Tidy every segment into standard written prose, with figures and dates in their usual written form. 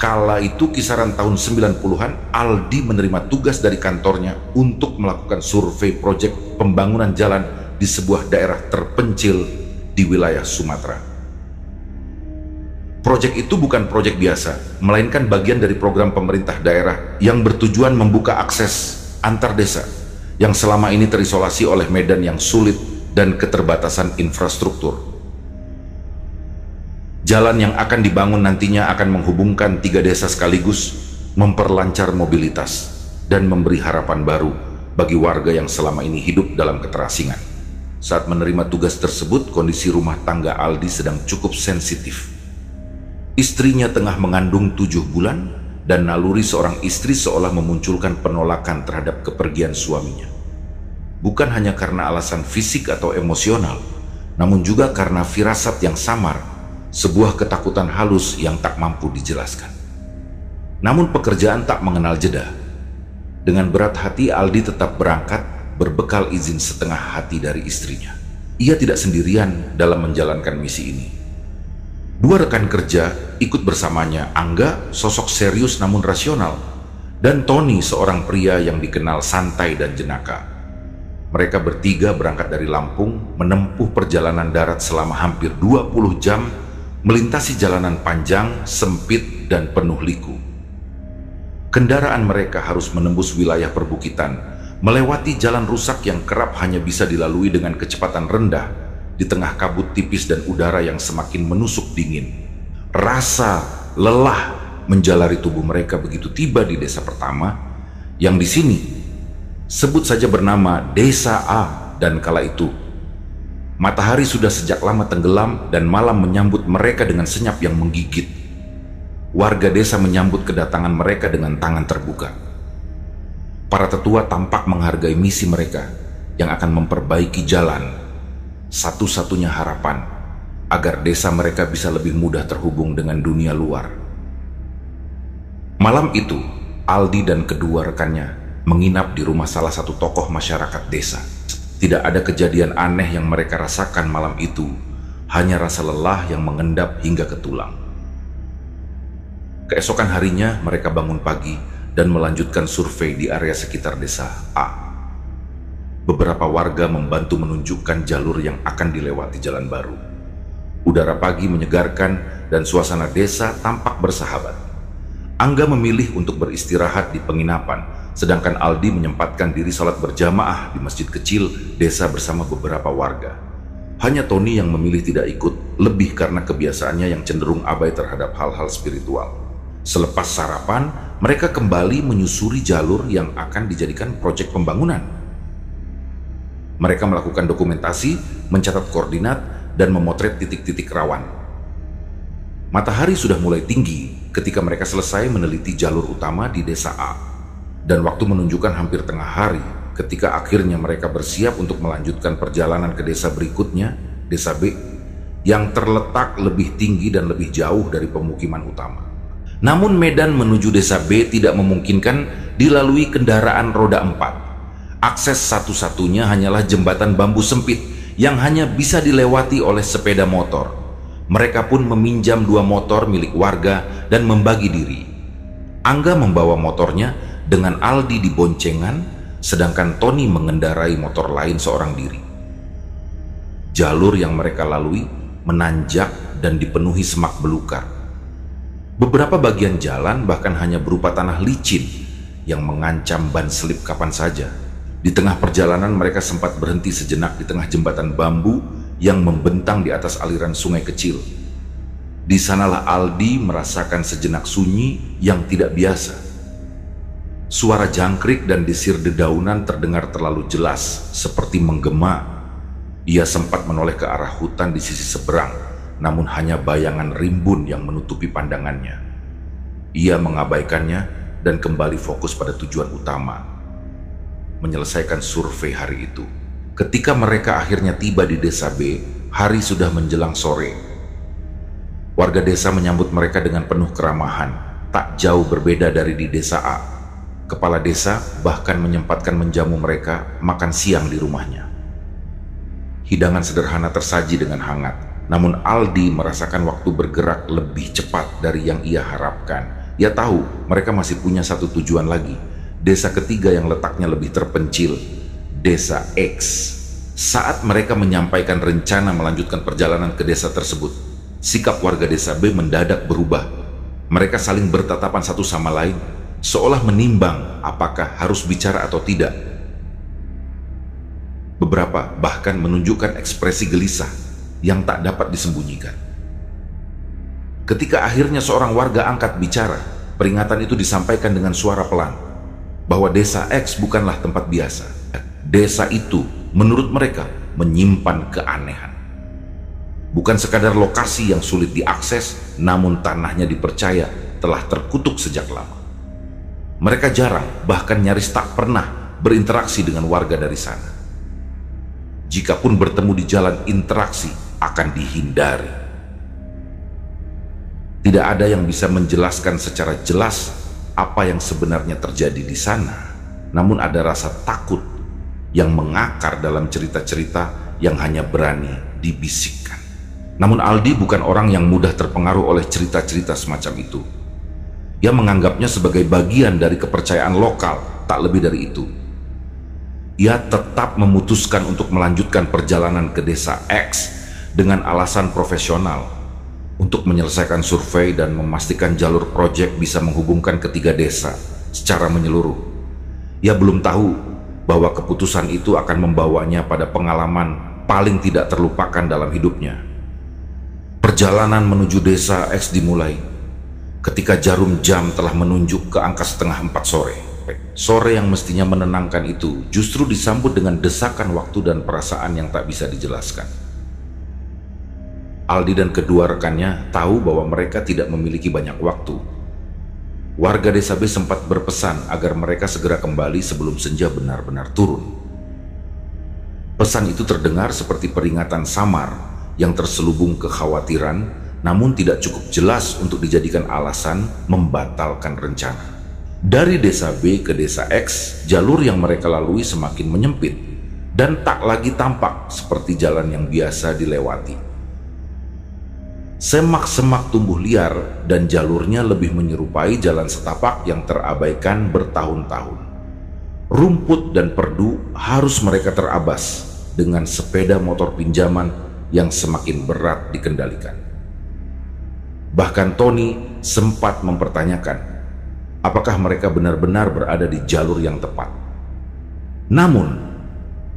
Kala itu kisaran tahun 90-an, Aldi menerima tugas dari kantornya untuk melakukan survei proyek pembangunan jalan di sebuah daerah terpencil di wilayah Sumatera. Proyek itu bukan proyek biasa, melainkan bagian dari program pemerintah daerah yang bertujuan membuka akses antar desa yang selama ini terisolasi oleh medan yang sulit dan keterbatasan infrastruktur. Jalan yang akan dibangun nantinya akan menghubungkan 3 desa sekaligus, memperlancar mobilitas, dan memberi harapan baru bagi warga yang selama ini hidup dalam keterasingan. Saat menerima tugas tersebut, kondisi rumah tangga Aldi sedang cukup sensitif. Istrinya tengah mengandung 7 bulan, dan naluri seorang istri seolah memunculkan penolakan terhadap kepergian suaminya. Bukan hanya karena alasan fisik atau emosional, namun juga karena firasat yang samar, sebuah ketakutan halus yang tak mampu dijelaskan. Namun pekerjaan tak mengenal jeda. Dengan berat hati Aldi tetap berangkat berbekal izin setengah hati dari istrinya. Ia tidak sendirian dalam menjalankan misi ini. 2 rekan kerja ikut bersamanya, Angga, sosok serius namun rasional, dan Tony, seorang pria yang dikenal santai dan jenaka. Mereka bertiga berangkat dari Lampung, menempuh perjalanan darat selama hampir 20 jam, melintasi jalanan panjang, sempit, dan penuh liku. Kendaraan mereka harus menembus wilayah perbukitan, melewati jalan rusak yang kerap hanya bisa dilalui dengan kecepatan rendah di tengah kabut tipis dan udara yang semakin menusuk dingin. Rasa lelah menjalari tubuh mereka begitu tiba di desa pertama, yang di sini sebut saja bernama Desa A, dan kala itu matahari sudah sejak lama tenggelam dan malam menyambut mereka dengan senyap yang menggigit. Warga desa menyambut kedatangan mereka dengan tangan terbuka. Para tetua tampak menghargai misi mereka yang akan memperbaiki jalan, satu-satunya harapan agar desa mereka bisa lebih mudah terhubung dengan dunia luar. Malam itu, Aldi dan kedua rekannya menginap di rumah salah satu tokoh masyarakat desa. Tidak ada kejadian aneh yang mereka rasakan malam itu, hanya rasa lelah yang mengendap hingga ke tulang. Keesokan harinya mereka bangun pagi dan melanjutkan survei di area sekitar desa A. Beberapa warga membantu menunjukkan jalur yang akan dilewati jalan baru. Udara pagi menyegarkan dan suasana desa tampak bersahabat. Angga memilih untuk beristirahat di penginapan, sedangkan Aldi menyempatkan diri sholat berjamaah di masjid kecil desa bersama beberapa warga. Hanya Tony yang memilih tidak ikut, lebih karena kebiasaannya yang cenderung abai terhadap hal-hal spiritual. Selepas sarapan, mereka kembali menyusuri jalur yang akan dijadikan proyek pembangunan. Mereka melakukan dokumentasi, mencatat koordinat, dan memotret titik-titik rawan. Matahari sudah mulai tinggi ketika mereka selesai meneliti jalur utama di desa A. Dan waktu menunjukkan hampir tengah hari ketika akhirnya mereka bersiap untuk melanjutkan perjalanan ke desa berikutnya, desa B, yang terletak lebih tinggi dan lebih jauh dari pemukiman utama. Namun medan menuju desa B tidak memungkinkan dilalui kendaraan roda 4. Akses satu-satunya hanyalah jembatan bambu sempit yang hanya bisa dilewati oleh sepeda motor. Mereka pun meminjam 2 motor milik warga dan membagi diri. Angga membawa motornya dengan Aldi di boncengan, sedangkan Tony mengendarai motor lain seorang diri. Jalur yang mereka lalui menanjak dan dipenuhi semak belukar. Beberapa bagian jalan bahkan hanya berupa tanah licin yang mengancam ban selip kapan saja. Di tengah perjalanan mereka sempat berhenti sejenak di tengah jembatan bambu yang membentang di atas aliran sungai kecil. Di sanalah Aldi merasakan sejenak sunyi yang tidak biasa. Suara jangkrik dan desir dedaunan terdengar terlalu jelas, seperti menggema. Ia sempat menoleh ke arah hutan di sisi seberang, namun hanya bayangan rimbun yang menutupi pandangannya. Ia mengabaikannya dan kembali fokus pada tujuan utama, menyelesaikan survei hari itu. Ketika mereka akhirnya tiba di desa B, hari sudah menjelang sore. Warga desa menyambut mereka dengan penuh keramahan, tak jauh berbeda dari di desa A. Kepala desa bahkan menyempatkan menjamu mereka makan siang di rumahnya. Hidangan sederhana tersaji dengan hangat, namun Aldi merasakan waktu bergerak lebih cepat dari yang ia harapkan ia tahu mereka masih punya satu tujuan lagi, desa ketiga yang letaknya lebih terpencil, Desa X. Saat mereka menyampaikan rencana melanjutkan perjalanan ke desa tersebut, sikap warga desa B mendadak berubah. Mereka saling bertatapan satu sama lain, seolah menimbang apakah harus bicara atau tidak. Beberapa bahkan menunjukkan ekspresi gelisah yang tak dapat disembunyikan. Ketika akhirnya seorang warga angkat bicara, peringatan itu disampaikan dengan suara pelan, bahwa Desa X bukanlah tempat biasa. Desa itu, menurut mereka, menyimpan keanehan. Bukan sekadar lokasi yang sulit diakses, namun tanahnya dipercaya telah terkutuk sejak lama. Mereka jarang, bahkan nyaris tak pernah berinteraksi dengan warga dari sana. Jikapun bertemu di jalan, interaksi akan dihindari. Tidak ada yang bisa menjelaskan secara jelas apa yang sebenarnya terjadi di sana. Namun ada rasa takut yang mengakar dalam cerita-cerita yang hanya berani dibisikkan. Namun Aldi bukan orang yang mudah terpengaruh oleh cerita-cerita semacam itu. Ia menganggapnya sebagai bagian dari kepercayaan lokal, tak lebih dari itu. Ia tetap memutuskan untuk melanjutkan perjalanan ke Desa X dengan alasan profesional, untuk menyelesaikan survei dan memastikan jalur proyek bisa menghubungkan ketiga desa secara menyeluruh. Ia belum tahu bahwa keputusan itu akan membawanya pada pengalaman paling tidak terlupakan dalam hidupnya. Perjalanan menuju Desa X dimulai ketika jarum jam telah menunjuk ke angka setengah 4 sore. Sore yang mestinya menenangkan itu justru disambut dengan desakan waktu dan perasaan yang tak bisa dijelaskan. Aldi dan kedua rekannya tahu bahwa mereka tidak memiliki banyak waktu. Warga Desa B sempat berpesan agar mereka segera kembali sebelum senja benar-benar turun. Pesan itu terdengar seperti peringatan samar yang terselubung kekhawatiran, namun tidak cukup jelas untuk dijadikan alasan membatalkan rencana. Dari Desa B ke Desa X, jalur yang mereka lalui semakin menyempit dan tak lagi tampak seperti jalan yang biasa dilewati. Semak-semak tumbuh liar dan jalurnya lebih menyerupai jalan setapak yang terabaikan bertahun-tahun. Rumput dan perdu harus mereka terabas dengan sepeda motor pinjaman yang semakin berat dikendalikan. Bahkan Tony sempat mempertanyakan apakah mereka benar-benar berada di jalur yang tepat. Namun,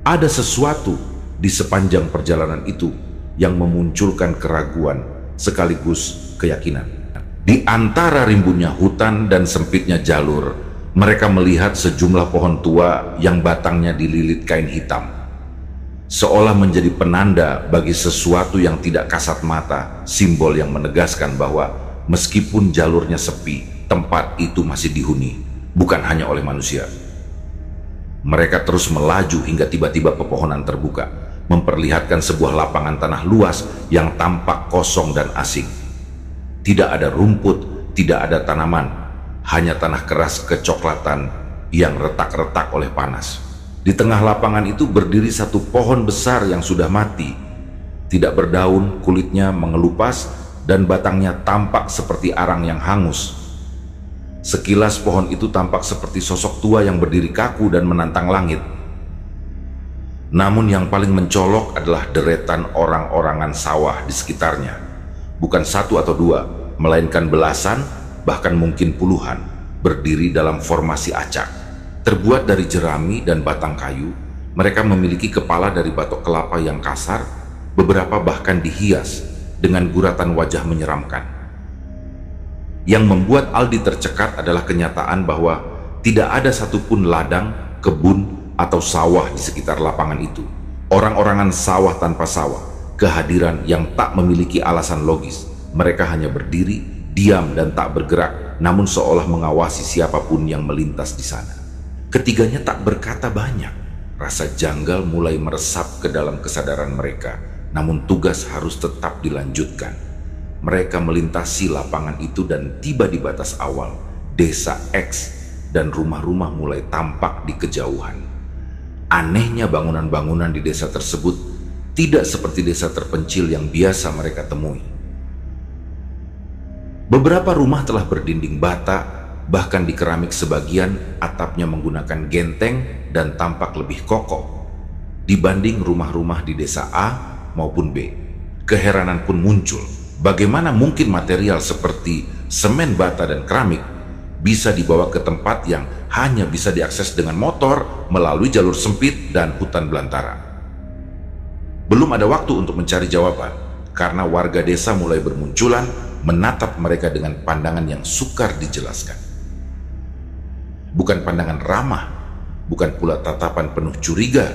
ada sesuatu di sepanjang perjalanan itu yang memunculkan keraguan sekaligus keyakinan. Di antara rimbunnya hutan dan sempitnya jalur, mereka melihat sejumlah pohon tua yang batangnya dililit kain hitam, seolah menjadi penanda bagi sesuatu yang tidak kasat mata, simbol yang menegaskan bahwa meskipun jalurnya sepi, tempat itu masih dihuni, bukan hanya oleh manusia. Mereka terus melaju hingga tiba-tiba pepohonan terbuka, memperlihatkan sebuah lapangan tanah luas yang tampak kosong dan asing. Tidak ada rumput, tidak ada tanaman, hanya tanah keras kecoklatan yang retak-retak oleh panas. Di tengah lapangan itu berdiri satu pohon besar yang sudah mati, tidak berdaun, kulitnya mengelupas, dan batangnya tampak seperti arang yang hangus. Sekilas pohon itu tampak seperti sosok tua yang berdiri kaku dan menantang langit. Namun yang paling mencolok adalah deretan orang-orangan sawah di sekitarnya. Bukan satu atau dua, melainkan belasan, bahkan mungkin puluhan, berdiri dalam formasi acak. Terbuat dari jerami dan batang kayu, mereka memiliki kepala dari batok kelapa yang kasar, beberapa bahkan dihias dengan guratan wajah menyeramkan. Yang membuat Aldi tercekat adalah kenyataan bahwa tidak ada satupun ladang, kebun, atau sawah di sekitar lapangan itu. Orang-orangan sawah tanpa sawah, kehadiran yang tak memiliki alasan logis. Mereka hanya berdiri, diam dan tak bergerak, namun seolah mengawasi siapapun yang melintas di sana. Ketiganya tak berkata banyak. Rasa janggal mulai meresap ke dalam kesadaran mereka, namun tugas harus tetap dilanjutkan. Mereka melintasi lapangan itu dan tiba di batas awal, Desa X, dan rumah-rumah mulai tampak di kejauhan. Anehnya bangunan-bangunan di desa tersebut tidak seperti desa terpencil yang biasa mereka temui. Beberapa rumah telah berdinding bata, bahkan di keramik sebagian atapnya menggunakan genteng dan tampak lebih kokoh dibanding rumah-rumah di desa A maupun B. Keheranan pun muncul, bagaimana mungkin material seperti semen, bata, dan keramik bisa dibawa ke tempat yang hanya bisa diakses dengan motor melalui jalur sempit dan hutan belantara. Belum ada waktu untuk mencari jawaban, karena warga desa mulai bermunculan menatap mereka dengan pandangan yang sukar dijelaskan. Bukan pandangan ramah, bukan pula tatapan penuh curiga,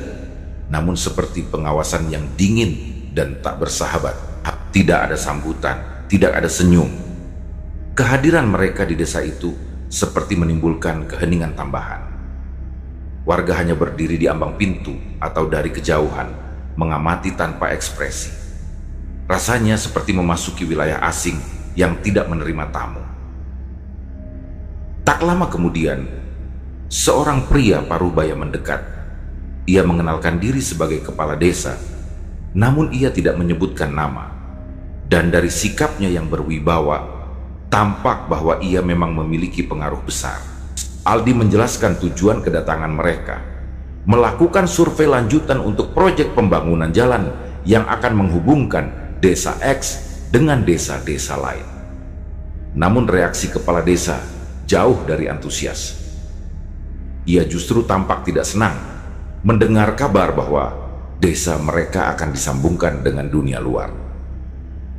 namun seperti pengawasan yang dingin dan tak bersahabat. Tidak ada sambutan, tidak ada senyum. Kehadiran mereka di desa itu seperti menimbulkan keheningan tambahan. Warga hanya berdiri di ambang pintu atau dari kejauhan, mengamati tanpa ekspresi. Rasanya seperti memasuki wilayah asing yang tidak menerima tamu. Tak lama kemudian, seorang pria parubaya mendekat. Ia mengenalkan diri sebagai kepala desa, namun ia tidak menyebutkan nama. Dan dari sikapnya yang berwibawa, tampak bahwa ia memang memiliki pengaruh besar. Aldi menjelaskan tujuan kedatangan mereka, melakukan survei lanjutan untuk proyek pembangunan jalan yang akan menghubungkan desa X dengan desa-desa lain. Namun reaksi kepala desa jauh dari antusias. Ia justru tampak tidak senang mendengar kabar bahwa desa mereka akan disambungkan dengan dunia luar.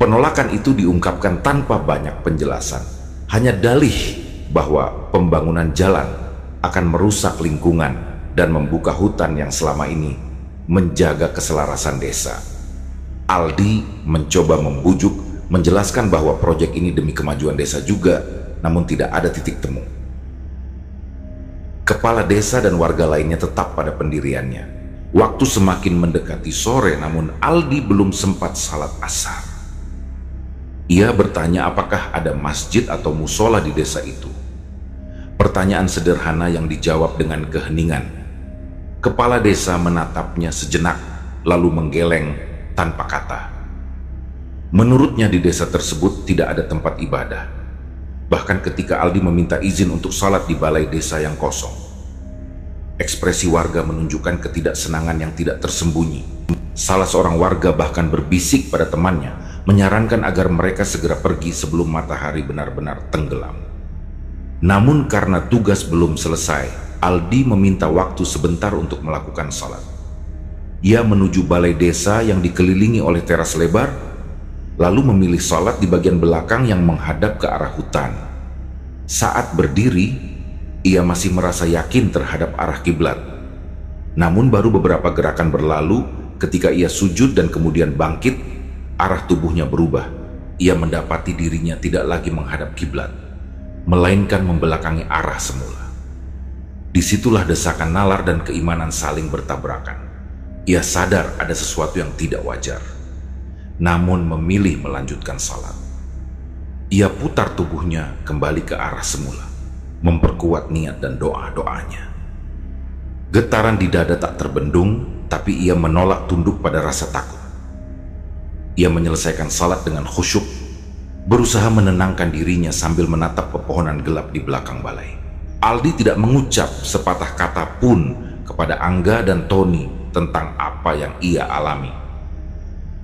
Penolakan itu diungkapkan tanpa banyak penjelasan, hanya dalih bahwa pembangunan jalan akan merusak lingkungan dan membuka hutan yang selama ini menjaga keselarasan desa. Aldi mencoba membujuk, menjelaskan bahwa proyek ini demi kemajuan desa juga, namun tidak ada titik temu. Kepala desa dan warga lainnya tetap pada pendiriannya. Waktu semakin mendekati sore, namun Aldi belum sempat salat asar. Ia bertanya apakah ada masjid atau musola di desa itu. Pertanyaan sederhana yang dijawab dengan keheningan. Kepala desa menatapnya sejenak, lalu menggeleng tanpa kata. Menurutnya di desa tersebut tidak ada tempat ibadah. Bahkan ketika Aldi meminta izin untuk salat di balai desa yang kosong, ekspresi warga menunjukkan ketidaksenangan yang tidak tersembunyi. Salah seorang warga bahkan berbisik pada temannya, menyarankan agar mereka segera pergi sebelum matahari benar-benar tenggelam. Namun karena tugas belum selesai, Aldi meminta waktu sebentar untuk melakukan salat. Ia menuju balai desa yang dikelilingi oleh teras lebar, lalu memilih salat di bagian belakang yang menghadap ke arah hutan. Saat berdiri, ia masih merasa yakin terhadap arah kiblat. Namun baru beberapa gerakan berlalu, ketika ia sujud dan kemudian bangkit, arah tubuhnya berubah. Ia mendapati dirinya tidak lagi menghadap kiblat, melainkan membelakangi arah semula. Disitulah desakan nalar dan keimanan saling bertabrakan. Ia sadar ada sesuatu yang tidak wajar, namun memilih melanjutkan salat. Ia putar tubuhnya kembali ke arah semula, memperkuat niat dan doa-doanya. Getaran di dada tak terbendung, tapi ia menolak tunduk pada rasa takut. Ia menyelesaikan salat dengan khusyuk, berusaha menenangkan dirinya sambil menatap pepohonan gelap di belakang balai. Aldi tidak mengucap sepatah kata pun kepada Angga dan Tony tentang apa yang ia alami.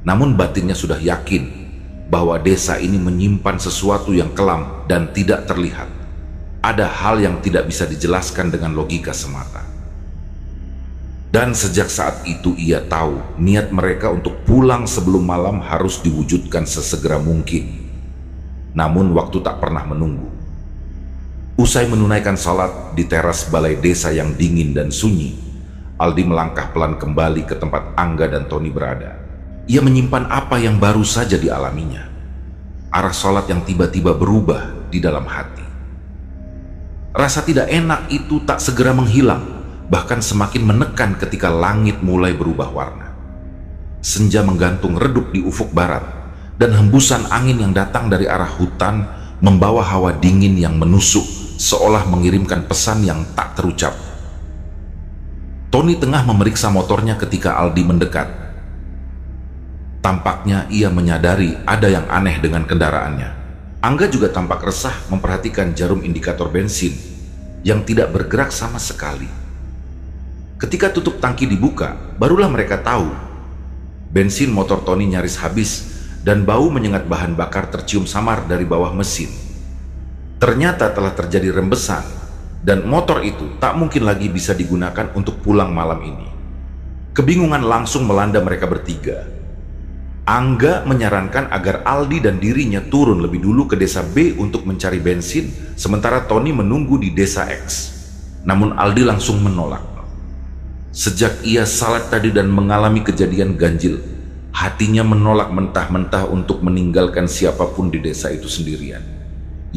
Namun batinnya sudah yakin bahwa desa ini menyimpan sesuatu yang kelam dan tidak terlihat. Ada hal yang tidak bisa dijelaskan dengan logika semata. Dan sejak saat itu ia tahu niat mereka untuk pulang sebelum malam harus diwujudkan sesegera mungkin. Namun waktu tak pernah menunggu. Usai menunaikan salat di teras balai desa yang dingin dan sunyi, Aldi melangkah pelan kembali ke tempat Angga dan Tony berada. Ia menyimpan apa yang baru saja dialaminya. Arah salat yang tiba-tiba berubah di dalam hati. Rasa tidak enak itu tak segera menghilang, bahkan semakin menekan ketika langit mulai berubah warna. Senja menggantung redup di ufuk barat, dan hembusan angin yang datang dari arah hutan membawa hawa dingin yang menusuk, seolah mengirimkan pesan yang tak terucap. Tony tengah memeriksa motornya ketika Aldi mendekat. Tampaknya ia menyadari ada yang aneh dengan kendaraannya. Angga juga tampak resah memperhatikan jarum indikator bensin yang tidak bergerak sama sekali. Ketika tutup tangki dibuka, barulah mereka tahu bensin motor Tony nyaris habis dan bau menyengat bahan bakar tercium samar dari bawah mesin. Ternyata telah terjadi rembesan dan motor itu tak mungkin lagi bisa digunakan untuk pulang malam ini. Kebingungan langsung melanda mereka bertiga. Angga menyarankan agar Aldi dan dirinya turun lebih dulu ke desa B untuk mencari bensin, sementara Tony menunggu di desa X. Namun Aldi langsung menolak. Sejak ia salat tadi dan mengalami kejadian ganjil, hatinya menolak mentah-mentah untuk meninggalkan siapapun di desa itu sendirian.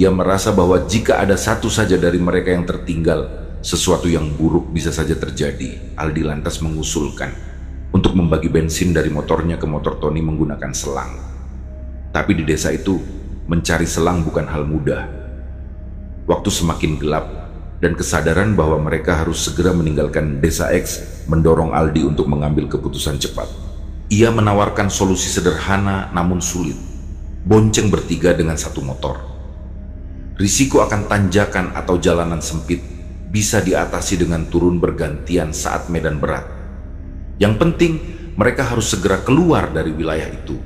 Ia merasa bahwa jika ada satu saja dari mereka yang tertinggal, sesuatu yang buruk bisa saja terjadi. Aldi lantas mengusulkan untuk membagi bensin dari motornya ke motor Tony menggunakan selang. Tapi di desa itu, mencari selang bukan hal mudah. Waktu semakin gelap, dan kesadaran bahwa mereka harus segera meninggalkan desa X mendorong Aldi untuk mengambil keputusan cepat. Ia menawarkan solusi sederhana namun sulit, bonceng bertiga dengan satu motor. Risiko akan tanjakan atau jalanan sempit bisa diatasi dengan turun bergantian saat medan berat. Yang penting, mereka harus segera keluar dari wilayah itu.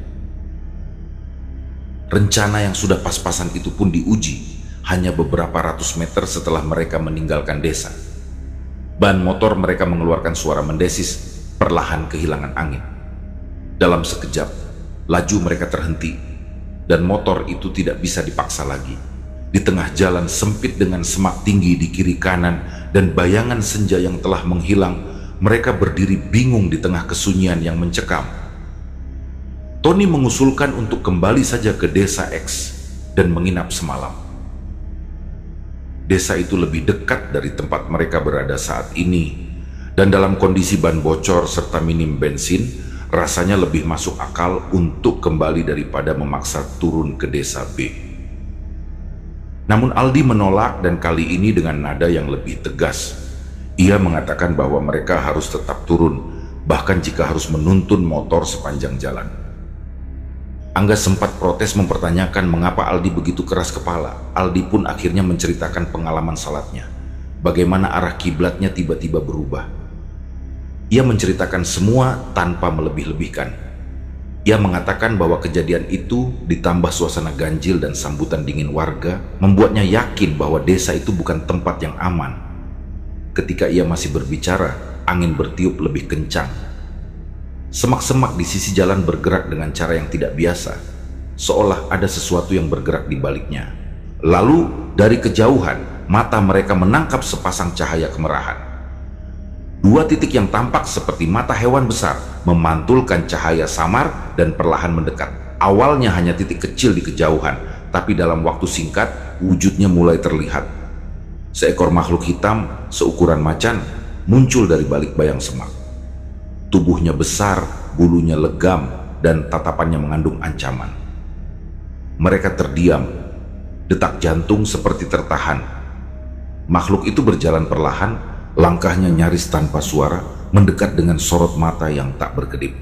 Rencana yang sudah pas-pasan itu pun diuji hanya beberapa ratus meter setelah mereka meninggalkan desa. Ban motor mereka mengeluarkan suara mendesis, perlahan kehilangan angin. Dalam sekejap, laju mereka terhenti, dan motor itu tidak bisa dipaksa lagi. Di tengah jalan sempit dengan semak tinggi di kiri kanan dan bayangan senja yang telah menghilang, mereka berdiri bingung di tengah kesunyian yang mencekam. Tony mengusulkan untuk kembali saja ke desa X dan menginap semalam. Desa itu lebih dekat dari tempat mereka berada saat ini, dan dalam kondisi ban bocor serta minim bensin, rasanya lebih masuk akal untuk kembali daripada memaksa turun ke desa B. Namun Aldi menolak, dan kali ini dengan nada yang lebih tegas. Ia mengatakan bahwa mereka harus tetap turun, bahkan jika harus menuntun motor sepanjang jalan. Angga sempat protes mempertanyakan mengapa Aldi begitu keras kepala. Aldi pun akhirnya menceritakan pengalaman salatnya, bagaimana arah kiblatnya tiba-tiba berubah. Ia menceritakan semua tanpa melebih-lebihkan. Ia mengatakan bahwa kejadian itu ditambah suasana ganjil dan sambutan dingin warga membuatnya yakin bahwa desa itu bukan tempat yang aman. Ketika ia masih berbicara, angin bertiup lebih kencang. Semak-semak di sisi jalan bergerak dengan cara yang tidak biasa, seolah ada sesuatu yang bergerak di baliknya. Lalu, dari kejauhan, mata mereka menangkap sepasang cahaya kemerahan. Dua titik yang tampak seperti mata hewan besar memantulkan cahaya samar dan perlahan mendekat. Awalnya hanya titik kecil di kejauhan, tapi dalam waktu singkat, wujudnya mulai terlihat. Seekor makhluk hitam seukuran macan muncul dari balik bayang semak. Tubuhnya besar, bulunya legam, dan tatapannya mengandung ancaman. Mereka terdiam, detak jantung seperti tertahan. Makhluk itu berjalan perlahan, langkahnya nyaris tanpa suara, mendekat dengan sorot mata yang tak berkedip.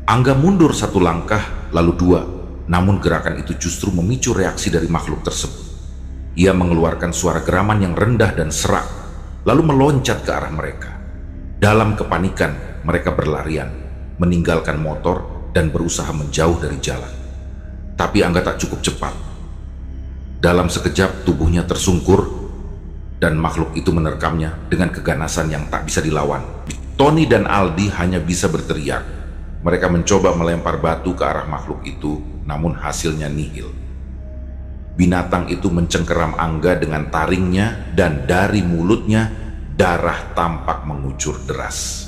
Angga mundur satu langkah, lalu dua, namun gerakan itu justru memicu reaksi dari makhluk tersebut. Ia mengeluarkan suara geraman yang rendah dan serak, lalu meloncat ke arah mereka. Dalam kepanikan, mereka berlarian, meninggalkan motor dan berusaha menjauh dari jalan. Tapi Angga tak cukup cepat. Dalam sekejap tubuhnya tersungkur, dan makhluk itu menerkamnya dengan keganasan yang tak bisa dilawan. Tony dan Aldi hanya bisa berteriak. Mereka mencoba melempar batu ke arah makhluk itu, namun hasilnya nihil. Binatang itu mencengkeram Angga dengan taringnya, dan dari mulutnya darah tampak mengucur deras.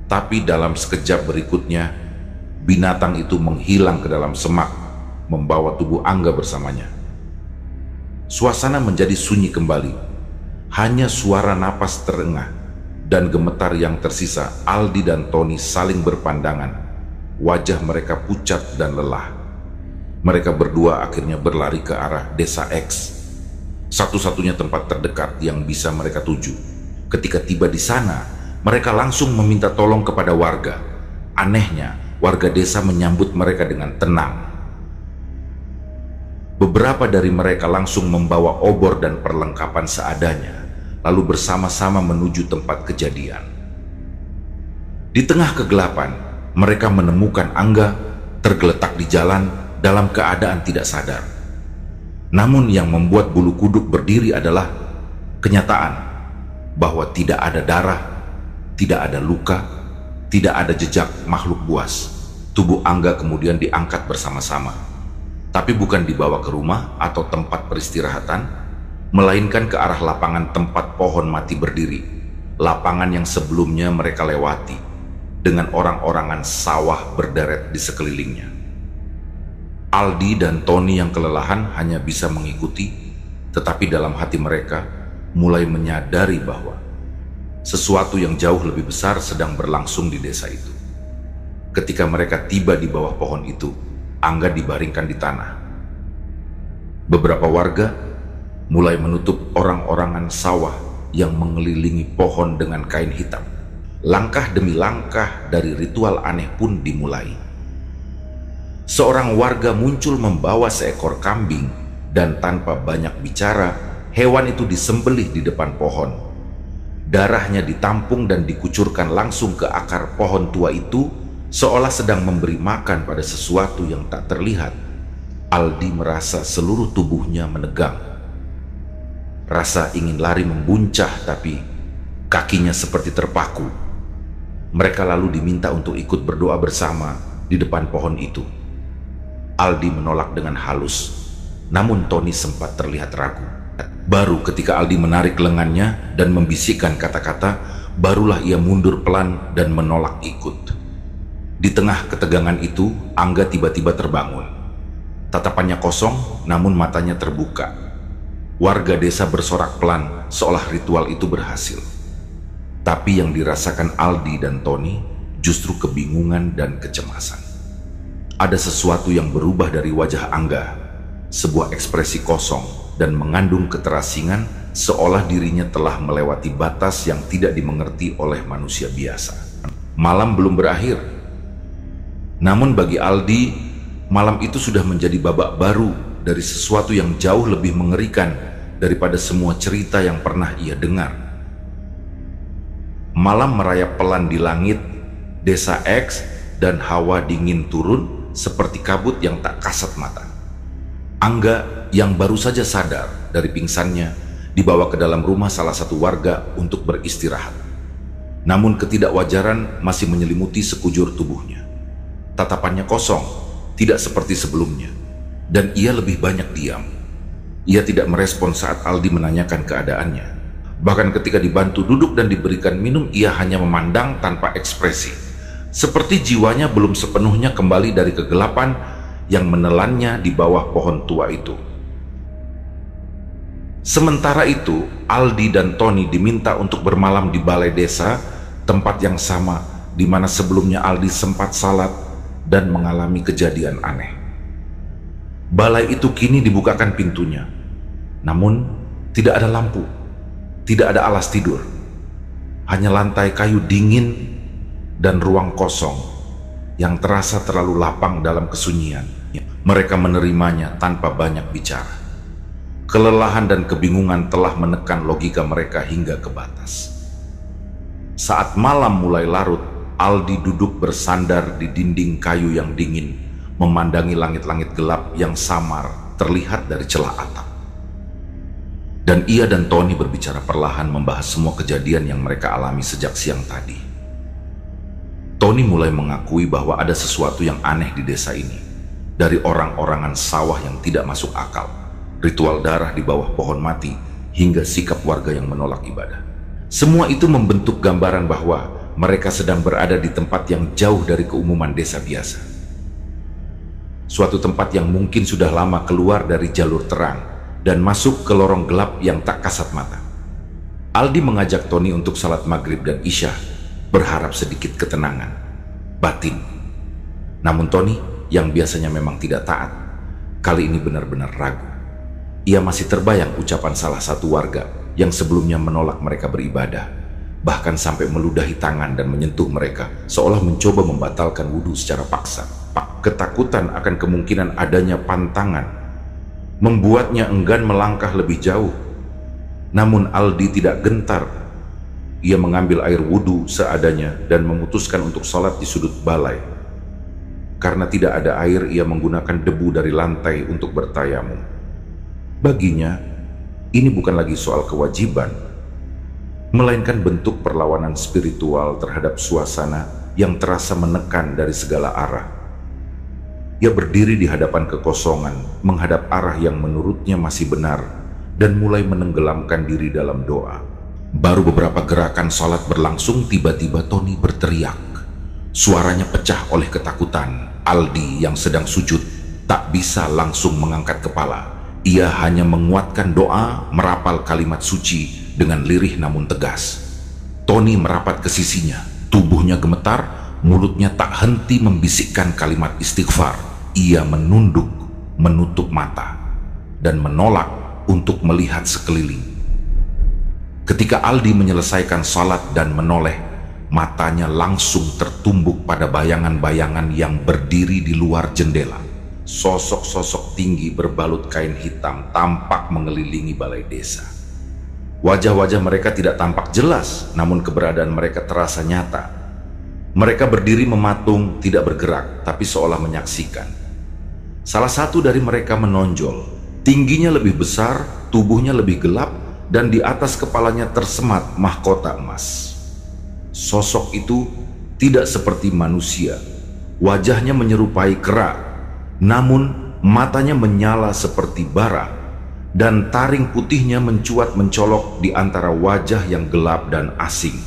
Tapi dalam sekejap berikutnya, binatang itu menghilang ke dalam semak, membawa tubuh Angga bersamanya. Suasana menjadi sunyi kembali. Hanya suara napas terengah dan gemetar yang tersisa. Aldi dan Tony saling berpandangan. Wajah mereka pucat dan lelah. Mereka berdua akhirnya berlari ke arah desa X, satu-satunya tempat terdekat yang bisa mereka tuju. Ketika tiba di sana, mereka langsung meminta tolong kepada warga. Anehnya, warga desa menyambut mereka dengan tenang. Beberapa dari mereka langsung membawa obor dan perlengkapan seadanya, lalu bersama-sama menuju tempat kejadian. Di tengah kegelapan, mereka menemukan Angga tergeletak di jalan dalam keadaan tidak sadar. Namun yang membuat bulu kuduk berdiri adalah kenyataan bahwa tidak ada darah, tidak ada luka, tidak ada jejak makhluk buas. Tubuh Angga kemudian diangkat bersama-sama, tapi bukan dibawa ke rumah atau tempat peristirahatan, melainkan ke arah lapangan tempat pohon mati berdiri, lapangan yang sebelumnya mereka lewati, dengan orang-orangan sawah berderet di sekelilingnya. Aldi dan Tony yang kelelahan hanya bisa mengikuti, tetapi dalam hati mereka mulai menyadari bahwa sesuatu yang jauh lebih besar sedang berlangsung di desa itu. Ketika mereka tiba di bawah pohon itu, Angga dibaringkan di tanah. Beberapa warga mulai menutup orang-orangan sawah yang mengelilingi pohon dengan kain hitam. Langkah demi langkah dari ritual aneh pun dimulai. Seorang warga muncul membawa seekor kambing dan tanpa banyak bicara, hewan itu disembelih di depan pohon. Darahnya ditampung dan dikucurkan langsung ke akar pohon tua itu, seolah sedang memberi makan pada sesuatu yang tak terlihat. Aldi merasa seluruh tubuhnya menegang. Rasa ingin lari membuncah, tapi kakinya seperti terpaku. Mereka lalu diminta untuk ikut berdoa bersama di depan pohon itu. Aldi menolak dengan halus, namun Tony sempat terlihat ragu. Baru ketika Aldi menarik lengannya dan membisikkan kata-kata, barulah ia mundur pelan dan menolak ikut. Di tengah ketegangan itu, Angga tiba-tiba terbangun. Tatapannya kosong, namun matanya terbuka. Warga desa bersorak pelan, seolah ritual itu berhasil. Tapi yang dirasakan Aldi dan Tony justru kebingungan dan kecemasan. Ada sesuatu yang berubah dari wajah Angga, sebuah ekspresi kosong dan mengandung keterasingan, seolah dirinya telah melewati batas yang tidak dimengerti oleh manusia biasa. Malam belum berakhir. Namun bagi Aldi, malam itu sudah menjadi babak baru dari sesuatu yang jauh lebih mengerikan daripada semua cerita yang pernah ia dengar. Malam merayap pelan di langit, desa X, dan hawa dingin turun seperti kabut yang tak kasat mata. Angga yang baru saja sadar dari pingsannya dibawa ke dalam rumah salah satu warga untuk beristirahat. Namun ketidakwajaran masih menyelimuti sekujur tubuhnya. Tatapannya kosong, tidak seperti sebelumnya, dan ia lebih banyak diam. Ia tidak merespon saat Aldi menanyakan keadaannya. Bahkan ketika dibantu duduk dan diberikan minum, ia hanya memandang tanpa ekspresi, seperti jiwanya belum sepenuhnya kembali dari kegelapan yang menelannya di bawah pohon tua itu. Sementara itu, Aldi dan Tony diminta untuk bermalam di balai desa, tempat yang sama di mana sebelumnya Aldi sempat salat dan mengalami kejadian aneh. Balai itu kini dibukakan pintunya, namun tidak ada lampu, tidak ada alas tidur, hanya lantai kayu dingin dan ruang kosong yang terasa terlalu lapang dalam kesunyian. Mereka menerimanya tanpa banyak bicara. Kelelahan dan kebingungan telah menekan logika mereka hingga ke batas. Saat malam mulai larut, Aldi duduk bersandar di dinding kayu yang dingin, memandangi langit-langit gelap yang samar terlihat dari celah atap. Dan ia dan Tony berbicara perlahan membahas semua kejadian yang mereka alami sejak siang tadi. Tony mulai mengakui bahwa ada sesuatu yang aneh di desa ini, dari orang-orangan sawah yang tidak masuk akal, ritual darah di bawah pohon mati, hingga sikap warga yang menolak ibadah. Semua itu membentuk gambaran bahwa mereka sedang berada di tempat yang jauh dari keumuman desa biasa. Suatu tempat yang mungkin sudah lama keluar dari jalur terang dan masuk ke lorong gelap yang tak kasat mata. Aldi mengajak Tony untuk salat maghrib dan isya, berharap sedikit ketenangan batin. Namun Tony, yang biasanya memang tidak taat, kali ini benar-benar ragu. Ia masih terbayang ucapan salah satu warga yang sebelumnya menolak mereka beribadah, bahkan sampai meludahi tangan dan menyentuh mereka, seolah mencoba membatalkan wudhu secara paksa. Ketakutan akan kemungkinan adanya pantangan membuatnya enggan melangkah lebih jauh. Namun Aldi tidak gentar. Ia mengambil air wudhu seadanya dan memutuskan untuk sholat di sudut balai. Karena tidak ada air, ia menggunakan debu dari lantai untuk bertayamum. Baginya, ini bukan lagi soal kewajiban, melainkan bentuk perlawanan spiritual terhadap suasana yang terasa menekan dari segala arah. Ia berdiri di hadapan kekosongan, menghadap arah yang menurutnya masih benar, dan mulai menenggelamkan diri dalam doa. Baru beberapa gerakan sholat berlangsung, tiba-tiba Tony berteriak. Suaranya pecah oleh ketakutan. Aldi yang sedang sujud tak bisa langsung mengangkat kepala. Ia hanya menguatkan doa, merapal kalimat suci dengan lirih namun tegas. Tony merapat ke sisinya, tubuhnya gemetar, mulutnya tak henti membisikkan kalimat istighfar. Ia menunduk, menutup mata, dan menolak untuk melihat sekeliling. Ketika Aldi menyelesaikan salat dan menoleh, matanya langsung tertumbuk pada bayangan-bayangan yang berdiri di luar jendela. Sosok-sosok tinggi berbalut kain hitam tampak mengelilingi balai desa. Wajah-wajah mereka tidak tampak jelas, namun keberadaan mereka terasa nyata. Mereka berdiri mematung, tidak bergerak, tapi seolah menyaksikan. Salah satu dari mereka menonjol. Tingginya lebih besar, tubuhnya lebih gelap, dan di atas kepalanya tersemat mahkota emas. Sosok itu tidak seperti manusia. Wajahnya menyerupai kera, namun matanya menyala seperti bara, dan taring putihnya mencuat mencolok di antara wajah yang gelap dan asing.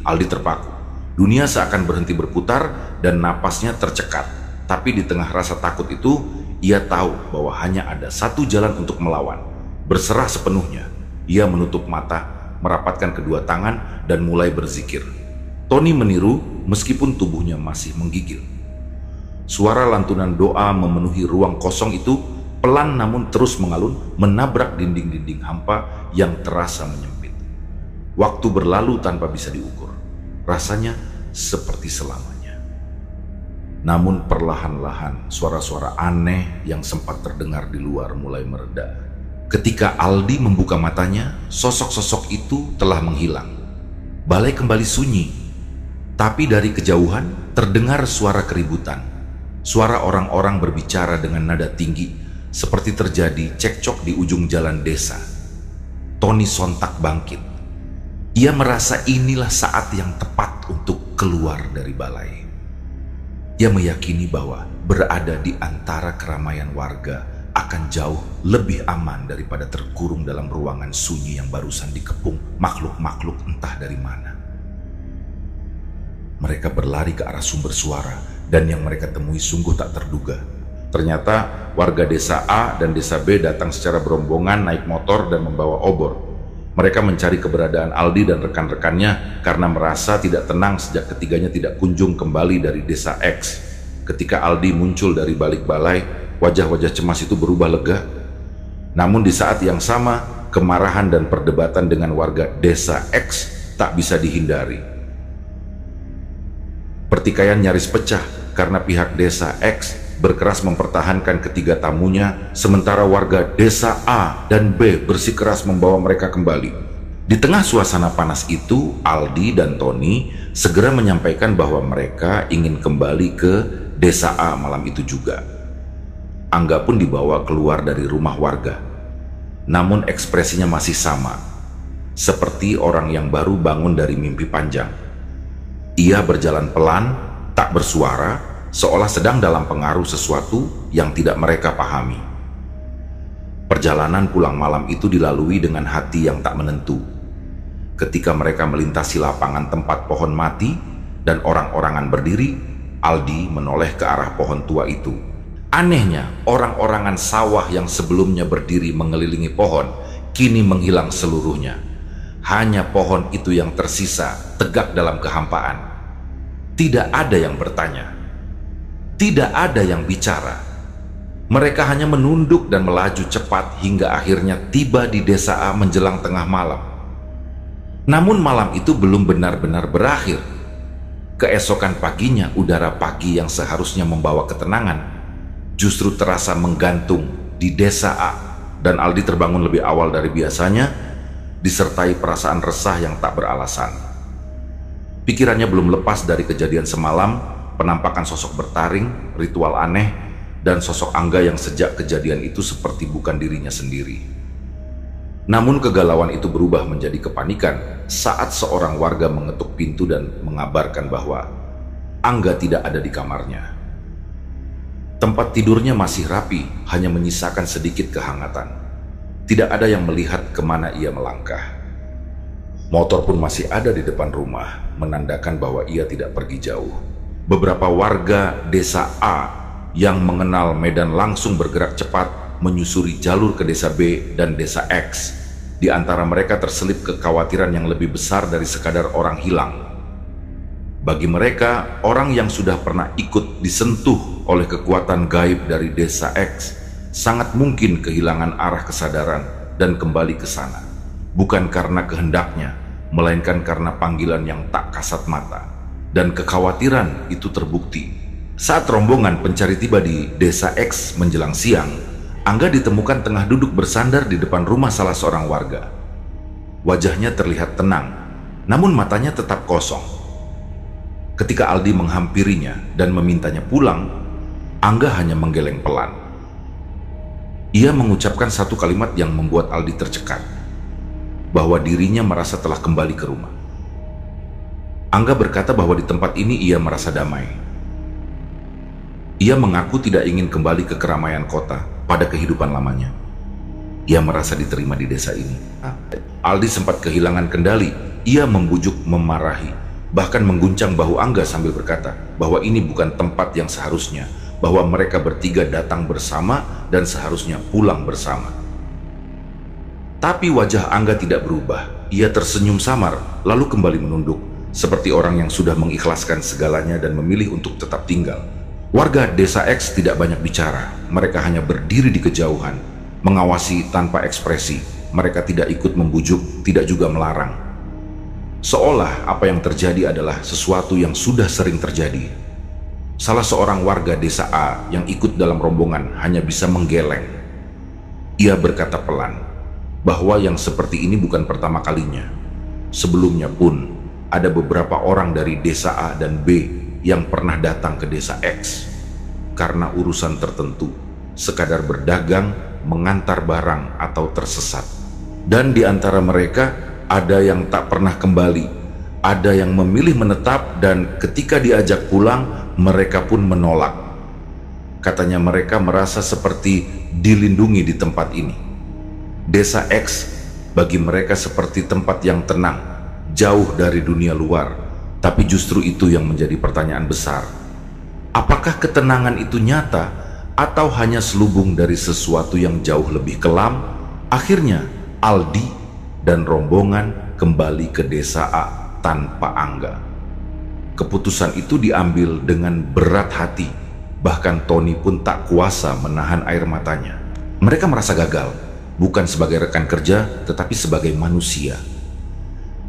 Aldi terpaku. Dunia seakan berhenti berputar dan napasnya tercekat. Tapi di tengah rasa takut itu, ia tahu bahwa hanya ada satu jalan untuk melawan. Berserah sepenuhnya. Ia menutup mata, merapatkan kedua tangan, dan mulai berzikir. Tony meniru meskipun tubuhnya masih menggigil. Suara lantunan doa memenuhi ruang kosong itu, pelan namun terus mengalun, menabrak dinding-dinding hampa yang terasa menyempit. Waktu berlalu tanpa bisa diukur. Rasanya seperti selamanya. Namun perlahan-lahan suara-suara aneh yang sempat terdengar di luar mulai mereda. Ketika Aldi membuka matanya, sosok-sosok itu telah menghilang. Balai kembali sunyi, tapi dari kejauhan terdengar suara keributan. Suara orang-orang berbicara dengan nada tinggi, seperti terjadi cekcok di ujung jalan desa. Tony sontak bangkit. Ia merasa inilah saat yang tepat untuk keluar dari balai. Ia meyakini bahwa berada di antara keramaian warga akan jauh lebih aman daripada terkurung dalam ruangan sunyi yang barusan dikepung makhluk-makhluk entah dari mana. Mereka berlari ke arah sumber suara, dan yang mereka temui sungguh tak terduga. Ternyata warga desa A dan desa B datang secara berombongan naik motor dan membawa obor. Mereka mencari keberadaan Aldi dan rekan-rekannya karena merasa tidak tenang sejak ketiganya tidak kunjung kembali dari desa X. Ketika Aldi muncul dari balik balai, wajah-wajah cemas itu berubah lega. Namun di saat yang sama, kemarahan dan perdebatan dengan warga desa X tak bisa dihindari. Pertikaian nyaris pecah karena pihak desa X berkeras mempertahankan ketiga tamunya, sementara warga desa A dan B bersikeras membawa mereka kembali. Di tengah suasana panas itu, Aldi dan Tony segera menyampaikan bahwa mereka ingin kembali ke desa A malam itu juga. Angga pun dibawa keluar dari rumah warga. Namun ekspresinya masih sama, seperti orang yang baru bangun dari mimpi panjang. Ia berjalan pelan, tak bersuara, seolah sedang dalam pengaruh sesuatu yang tidak mereka pahami. Perjalanan pulang malam itu dilalui dengan hati yang tak menentu. Ketika mereka melintasi lapangan tempat pohon mati dan orang-orangan berdiri, Aldi menoleh ke arah pohon tua itu. Anehnya, orang-orangan sawah yang sebelumnya berdiri mengelilingi pohon, kini menghilang seluruhnya. Hanya pohon itu yang tersisa, tegak dalam kehampaan. Tidak ada yang bertanya. Tidak ada yang bicara. Mereka hanya menunduk dan melaju cepat hingga akhirnya tiba di desa A menjelang tengah malam. Namun malam itu belum benar-benar berakhir. Keesokan paginya, udara pagi yang seharusnya membawa ketenangan justru terasa menggantung di desa A. dan Aldi terbangun lebih awal dari biasanya, disertai perasaan resah yang tak beralasan. Pikirannya belum lepas dari kejadian semalam, penampakan sosok bertaring, ritual aneh, dan sosok Angga yang sejak kejadian itu seperti bukan dirinya sendiri. Namun kegalauan itu berubah menjadi kepanikan saat seorang warga mengetuk pintu dan mengabarkan bahwa Angga tidak ada di kamarnya. Tempat tidurnya masih rapi, hanya menyisakan sedikit kehangatan. Tidak ada yang melihat kemana ia melangkah. Motor pun masih ada di depan rumah, menandakan bahwa ia tidak pergi jauh. Beberapa warga desa A yang mengenal Medan langsung bergerak cepat menyusuri jalur ke desa B dan desa X. Di antara mereka terselip kekhawatiran yang lebih besar dari sekadar orang hilang. Bagi mereka, orang yang sudah pernah ikut disentuh oleh kekuatan gaib dari desa X sangat mungkin kehilangan arah kesadaran dan kembali ke sana. Bukan karena kehendaknya, melainkan karena panggilan yang tak kasat mata. Dan kekhawatiran itu terbukti. Saat rombongan pencari tiba di desa X menjelang siang, Angga ditemukan tengah duduk bersandar di depan rumah salah seorang warga. Wajahnya terlihat tenang, namun matanya tetap kosong. Ketika Aldi menghampirinya dan memintanya pulang, Angga hanya menggeleng pelan. Ia mengucapkan satu kalimat yang membuat Aldi tercekat, bahwa dirinya merasa telah kembali ke rumah. Angga berkata bahwa di tempat ini ia merasa damai. Ia mengaku tidak ingin kembali ke keramaian kota pada kehidupan lamanya. Ia merasa diterima di desa ini. Aldi sempat kehilangan kendali. Ia membujuk, memarahi, bahkan mengguncang bahu Angga sambil berkata bahwa ini bukan tempat yang seharusnya, bahwa mereka bertiga datang bersama dan seharusnya pulang bersama. Tapi wajah Angga tidak berubah. Ia tersenyum samar, lalu kembali menunduk, seperti orang yang sudah mengikhlaskan segalanya dan memilih untuk tetap tinggal. Warga desa X tidak banyak bicara. Mereka hanya berdiri di kejauhan, mengawasi tanpa ekspresi. Mereka tidak ikut membujuk, tidak juga melarang. Seolah apa yang terjadi adalah sesuatu yang sudah sering terjadi. Salah seorang warga desa A yang ikut dalam rombongan hanya bisa menggeleng. Ia berkata pelan bahwa yang seperti ini bukan pertama kalinya. Sebelumnya pun ada beberapa orang dari desa A dan B yang pernah datang ke desa X karena urusan tertentu, sekadar berdagang, mengantar barang, atau tersesat. Dan di antara mereka ada yang tak pernah kembali, ada yang memilih menetap, dan ketika diajak pulang mereka pun menolak. Katanya mereka merasa seperti dilindungi di tempat ini. Desa X bagi mereka seperti tempat yang tenang, jauh dari dunia luar. Tapi justru itu yang menjadi pertanyaan besar. Apakah ketenangan itu nyata atau hanya selubung dari sesuatu yang jauh lebih kelam? Akhirnya Aldi dan rombongan kembali ke desa A tanpa Angga. Keputusan itu diambil dengan berat hati. Bahkan Tony pun tak kuasa menahan air matanya. Mereka merasa gagal, bukan sebagai rekan kerja, tetapi sebagai manusia.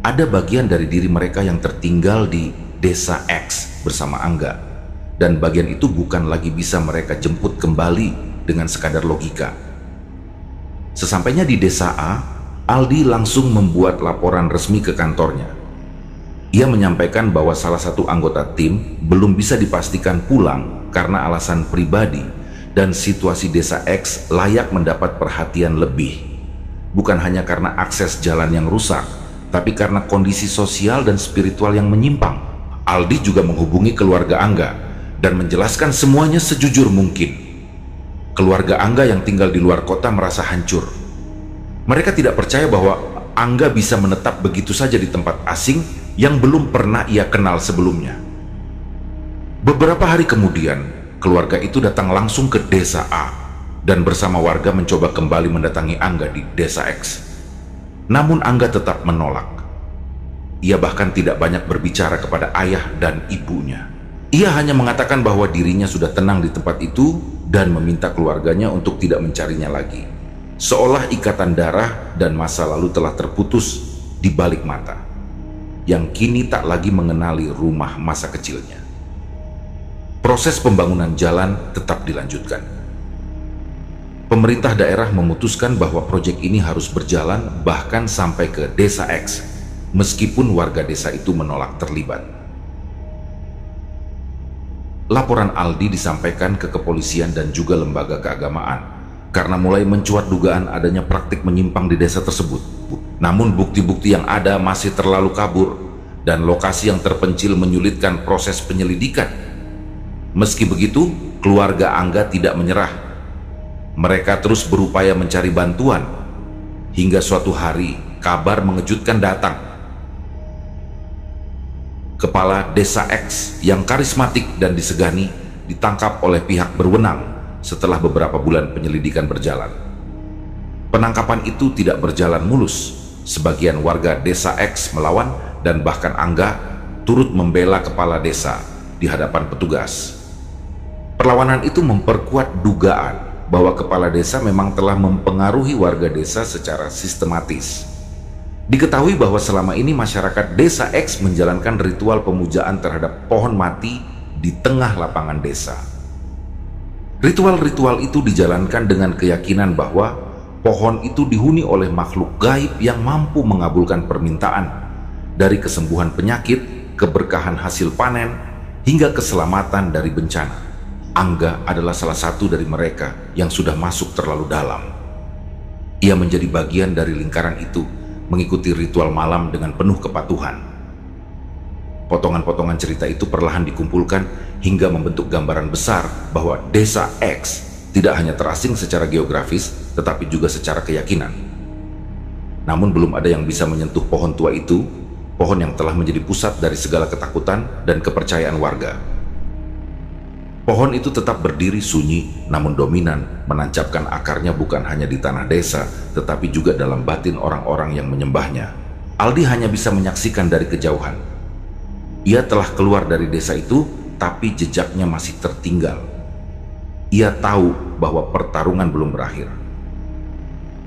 Ada bagian dari diri mereka yang tertinggal di desa X bersama Angga, dan bagian itu bukan lagi bisa mereka jemput kembali dengan sekadar logika. Sesampainya di desa A, Aldi langsung membuat laporan resmi ke kantornya. Ia menyampaikan bahwa salah satu anggota tim belum bisa dipastikan pulang karena alasan pribadi, dan situasi desa X layak mendapat perhatian lebih. Bukan hanya karena akses jalan yang rusak, tapi karena kondisi sosial dan spiritual yang menyimpang. Aldi juga menghubungi keluarga Angga dan menjelaskan semuanya sejujur mungkin. Keluarga Angga yang tinggal di luar kota merasa hancur. Mereka tidak percaya bahwa Angga bisa menetap begitu saja di tempat asing yang belum pernah ia kenal sebelumnya. Beberapa hari kemudian, keluarga itu datang langsung ke desa A dan bersama warga mencoba kembali mendatangi Angga di desa X. Namun Angga tetap menolak. Ia bahkan tidak banyak berbicara kepada ayah dan ibunya. Ia hanya mengatakan bahwa dirinya sudah tenang di tempat itu dan meminta keluarganya untuk tidak mencarinya lagi. Seolah ikatan darah dan masa lalu telah terputus di balik mata, yang kini tak lagi mengenali rumah masa kecilnya. Proses pembangunan jalan tetap dilanjutkan. Pemerintah daerah memutuskan bahwa proyek ini harus berjalan bahkan sampai ke Desa X, meskipun warga desa itu menolak terlibat. Laporan Aldi disampaikan ke kepolisian dan juga lembaga keagamaan karena mulai mencuat dugaan adanya praktik menyimpang di desa tersebut. Namun bukti-bukti yang ada masih terlalu kabur dan lokasi yang terpencil menyulitkan proses penyelidikan. Meski begitu, keluarga Angga tidak menyerah. Mereka terus berupaya mencari bantuan, hingga suatu hari kabar mengejutkan datang. Kepala Desa X yang karismatik dan disegani ditangkap oleh pihak berwenang setelah beberapa bulan penyelidikan berjalan. Penangkapan itu tidak berjalan mulus. Sebagian warga Desa X melawan dan bahkan Angga turut membela kepala desa di hadapan petugas. Perlawanan itu memperkuat dugaan bahwa kepala desa memang telah mempengaruhi warga desa secara sistematis. Diketahui bahwa selama ini masyarakat Desa X menjalankan ritual pemujaan terhadap pohon mati di tengah lapangan desa. Ritual-ritual itu dijalankan dengan keyakinan bahwa pohon itu dihuni oleh makhluk gaib yang mampu mengabulkan permintaan, dari kesembuhan penyakit, keberkahan hasil panen, hingga keselamatan dari bencana. Angga adalah salah satu dari mereka yang sudah masuk terlalu dalam. Ia menjadi bagian dari lingkaran itu, mengikuti ritual malam dengan penuh kepatuhan. Potongan-potongan cerita itu perlahan dikumpulkan hingga membentuk gambaran besar bahwa Desa X tidak hanya terasing secara geografis, tetapi juga secara keyakinan. Namun belum ada yang bisa menyentuh pohon tua itu, pohon yang telah menjadi pusat dari segala ketakutan dan kepercayaan warga. Pohon itu tetap berdiri sunyi namun dominan, menancapkan akarnya bukan hanya di tanah desa, tetapi juga dalam batin orang-orang yang menyembahnya. Aldi hanya bisa menyaksikan dari kejauhan. Ia telah keluar dari desa itu, tapi jejaknya masih tertinggal. Ia tahu bahwa pertarungan belum berakhir.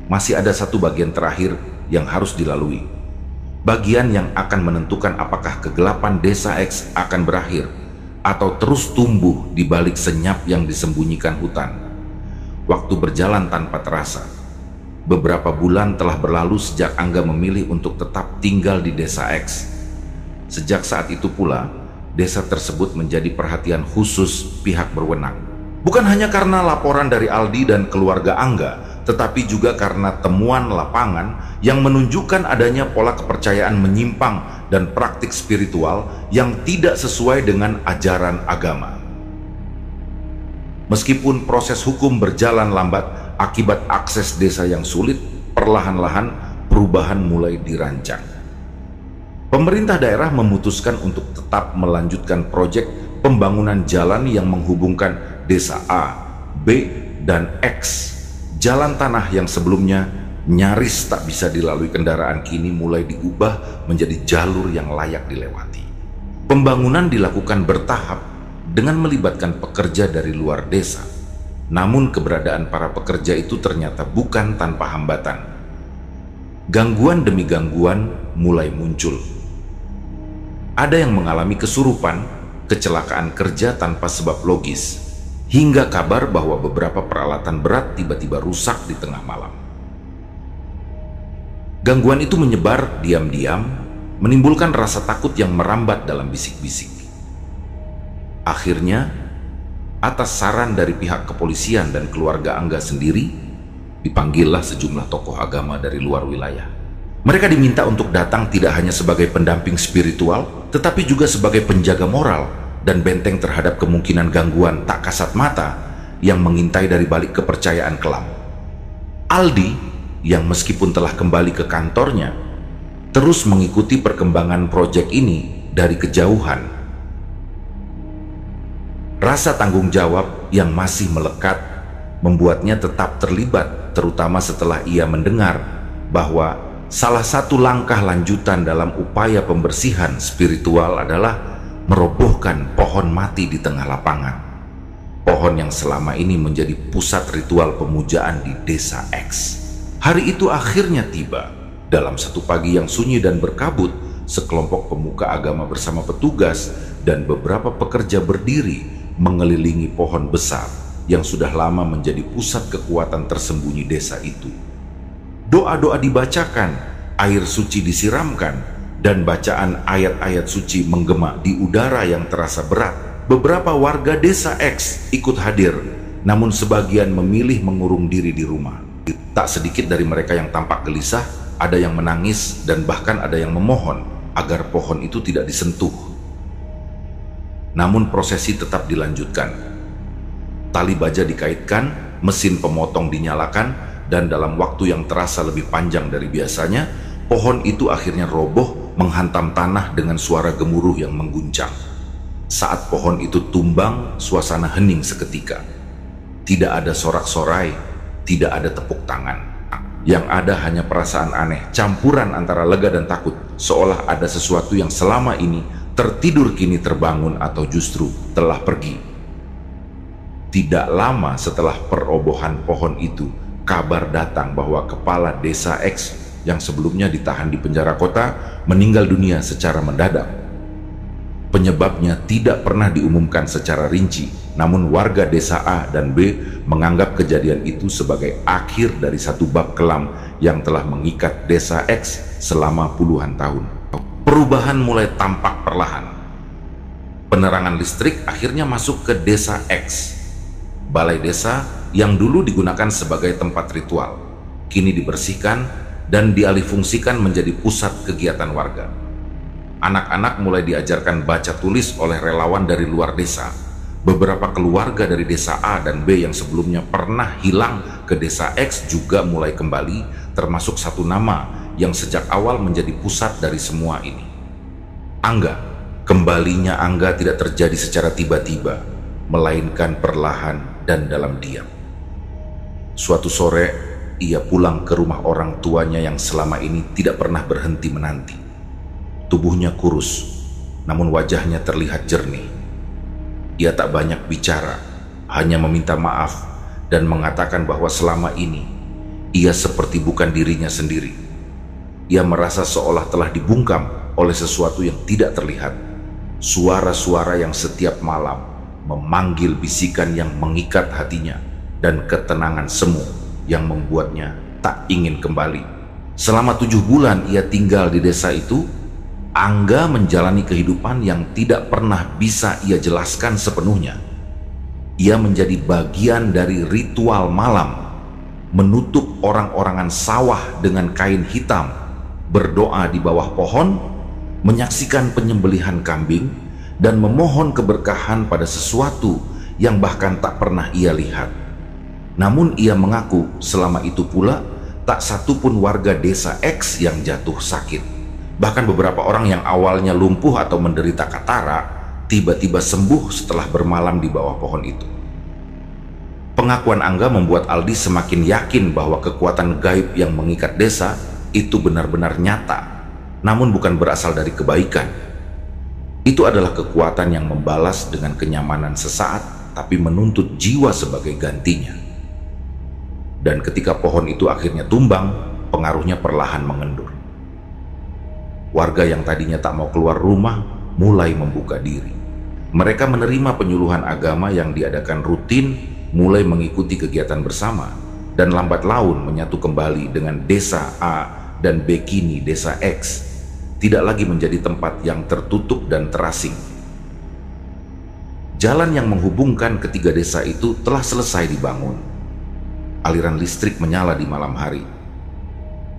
Masih ada satu bagian terakhir yang harus dilalui. Bagian yang akan menentukan apakah kegelapan Desa X akan berakhir atau terus tumbuh di balik senyap yang disembunyikan hutan. Waktu berjalan tanpa terasa. Beberapa bulan telah berlalu sejak Angga memilih untuk tetap tinggal di Desa X. Sejak saat itu pula, desa tersebut menjadi perhatian khusus pihak berwenang. Bukan hanya karena laporan dari Aldi dan keluarga Angga, tetapi juga karena temuan lapangan yang menunjukkan adanya pola kepercayaan menyimpang dan praktik spiritual yang tidak sesuai dengan ajaran agama. Meskipun proses hukum berjalan lambat akibat akses desa yang sulit, perlahan-lahan perubahan mulai dirancang. Pemerintah daerah memutuskan untuk tetap melanjutkan proyek pembangunan jalan yang menghubungkan Desa A, B, dan X. Jalan tanah yang sebelumnya nyaris tak bisa dilalui kendaraan kini mulai diubah menjadi jalur yang layak dilewati. Pembangunan dilakukan bertahap dengan melibatkan pekerja dari luar desa. Namun keberadaan para pekerja itu ternyata bukan tanpa hambatan. Gangguan demi gangguan mulai muncul. Ada yang mengalami kesurupan, kecelakaan kerja tanpa sebab logis, hingga kabar bahwa beberapa peralatan berat tiba-tiba rusak di tengah malam. Gangguan itu menyebar diam-diam, menimbulkan rasa takut yang merambat dalam bisik-bisik. Akhirnya, atas saran dari pihak kepolisian dan keluarga Angga sendiri, dipanggillah sejumlah tokoh agama dari luar wilayah. Mereka diminta untuk datang tidak hanya sebagai pendamping spiritual, tetapi juga sebagai penjaga moral dan benteng terhadap kemungkinan gangguan tak kasat mata yang mengintai dari balik kepercayaan kelam. Aldi, yang meskipun telah kembali ke kantornya, terus mengikuti perkembangan proyek ini dari kejauhan. Rasa tanggung jawab yang masih melekat membuatnya tetap terlibat, terutama setelah ia mendengar bahwa salah satu langkah lanjutan dalam upaya pembersihan spiritual adalah merobohkan pohon mati di tengah lapangan. Pohon yang selama ini menjadi pusat ritual pemujaan di Desa X. Hari itu akhirnya tiba. Dalam satu pagi yang sunyi dan berkabut, sekelompok pemuka agama bersama petugas dan beberapa pekerja berdiri mengelilingi pohon besar yang sudah lama menjadi pusat kekuatan tersembunyi desa itu. Doa-doa dibacakan, air suci disiramkan, dan bacaan ayat-ayat suci menggema di udara yang terasa berat. Beberapa warga desa X ikut hadir, namun sebagian memilih mengurung diri di rumah. Tak sedikit dari mereka yang tampak gelisah, ada yang menangis, dan bahkan ada yang memohon agar pohon itu tidak disentuh. Namun prosesi tetap dilanjutkan. Tali baja dikaitkan, mesin pemotong dinyalakan, dan dalam waktu yang terasa lebih panjang dari biasanya, pohon itu akhirnya roboh menghantam tanah dengan suara gemuruh yang mengguncang. Saat pohon itu tumbang, suasana hening seketika. Tidak ada sorak-sorai, tidak ada tepuk tangan. Yang ada hanya perasaan aneh, campuran antara lega dan takut, seolah ada sesuatu yang selama ini tertidur kini terbangun atau justru telah pergi. Tidak lama setelah perobohan pohon itu, kabar datang bahwa kepala desa X yang sebelumnya ditahan di penjara kota meninggal dunia secara mendadak. Penyebabnya tidak pernah diumumkan secara rinci, namun warga desa A dan B menganggap kejadian itu sebagai akhir dari satu bab kelam yang telah mengikat desa X selama puluhan tahun. Perubahan mulai tampak perlahan. Penerangan listrik akhirnya masuk ke desa X. Balai desa yang dulu digunakan sebagai tempat ritual, kini dibersihkan dan dialihfungsikan menjadi pusat kegiatan warga. Anak-anak mulai diajarkan baca tulis oleh relawan dari luar desa. Beberapa keluarga dari desa A dan B yang sebelumnya pernah hilang ke desa X juga mulai kembali, termasuk satu nama yang sejak awal menjadi pusat dari semua ini. Angga. Kembalinya Angga tidak terjadi secara tiba-tiba, melainkan perlahan dan dalam diam. Suatu sore, ia pulang ke rumah orang tuanya yang selama ini tidak pernah berhenti menanti. Tubuhnya kurus, namun wajahnya terlihat jernih. Ia tak banyak bicara, hanya meminta maaf dan mengatakan bahwa selama ini ia seperti bukan dirinya sendiri. Ia merasa seolah telah dibungkam oleh sesuatu yang tidak terlihat. Suara-suara yang setiap malam memanggil, bisikan yang mengikat hatinya, dan ketenangan semu yang membuatnya tak ingin kembali. Selama 7 bulan ia tinggal di desa itu, Angga menjalani kehidupan yang tidak pernah bisa ia jelaskan sepenuhnya. Ia menjadi bagian dari ritual malam, menutup orang-orangan sawah dengan kain hitam, berdoa di bawah pohon, menyaksikan penyembelihan kambing, dan memohon keberkahan pada sesuatu yang bahkan tak pernah ia lihat. Namun ia mengaku selama itu pula tak satu pun warga desa X yang jatuh sakit. Bahkan beberapa orang yang awalnya lumpuh atau menderita katarak tiba-tiba sembuh setelah bermalam di bawah pohon itu. Pengakuan Angga membuat Aldi semakin yakin bahwa kekuatan gaib yang mengikat desa itu benar-benar nyata, namun bukan berasal dari kebaikan. Itu adalah kekuatan yang membalas dengan kenyamanan sesaat, tapi menuntut jiwa sebagai gantinya. Dan ketika pohon itu akhirnya tumbang, pengaruhnya perlahan mengendur. Warga yang tadinya tak mau keluar rumah mulai membuka diri. Mereka menerima penyuluhan agama yang diadakan rutin, mulai mengikuti kegiatan bersama, dan lambat laun menyatu kembali dengan desa A dan B, kini desa X tidak lagi menjadi tempat yang tertutup dan terasing. Jalan yang menghubungkan ketiga desa itu telah selesai dibangun. Aliran listrik menyala di malam hari.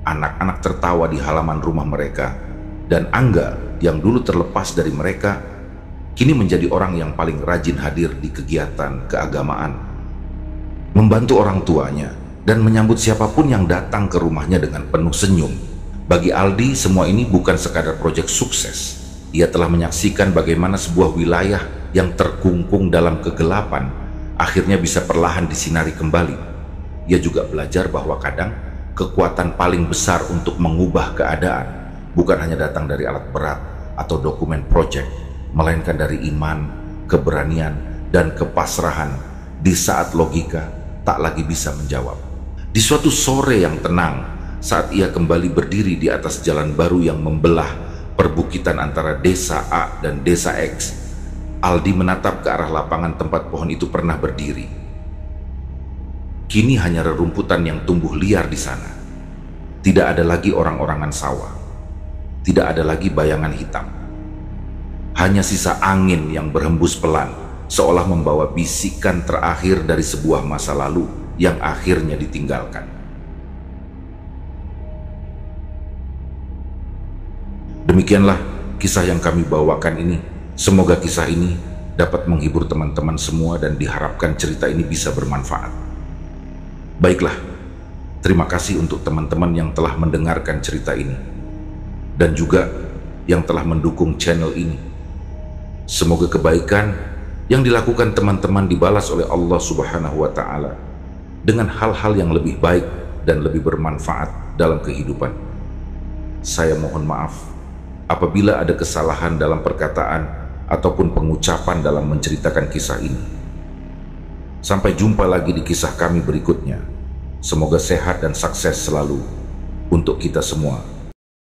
Anak-anak tertawa di halaman rumah mereka, dan Angga yang dulu terlepas dari mereka kini menjadi orang yang paling rajin hadir di kegiatan keagamaan, membantu orang tuanya dan menyambut siapapun yang datang ke rumahnya dengan penuh senyum. Bagi Aldi, semua ini bukan sekadar proyek sukses. Ia telah menyaksikan bagaimana sebuah wilayah yang terkungkung dalam kegelapan akhirnya bisa perlahan disinari kembali. Ia juga belajar bahwa kadang kekuatan paling besar untuk mengubah keadaan bukan hanya datang dari alat berat atau dokumen proyek, melainkan dari iman, keberanian, dan kepasrahan di saat logika tak lagi bisa menjawab. Di suatu sore yang tenang, saat ia kembali berdiri di atas jalan baru yang membelah perbukitan antara desa A dan desa X, Aldi menatap ke arah lapangan tempat pohon itu pernah berdiri. Kini hanya rerumputan yang tumbuh liar di sana. Tidak ada lagi orang-orangan sawah. Tidak ada lagi bayangan hitam. Hanya sisa angin yang berhembus pelan, seolah membawa bisikan terakhir dari sebuah masa lalu yang akhirnya ditinggalkan. Demikianlah kisah yang kami bawakan ini. Semoga kisah ini dapat menghibur teman-teman semua dan diharapkan cerita ini bisa bermanfaat. Baiklah, terima kasih untuk teman-teman yang telah mendengarkan cerita ini dan juga yang telah mendukung channel ini. Semoga kebaikan yang dilakukan teman-teman dibalas oleh Allah Subhanahu wa Ta'ala dengan hal-hal yang lebih baik dan lebih bermanfaat dalam kehidupan. Saya mohon maaf apabila ada kesalahan dalam perkataan ataupun pengucapan dalam menceritakan kisah ini. Sampai jumpa lagi di kisah kami berikutnya. Semoga sehat dan sukses selalu untuk kita semua.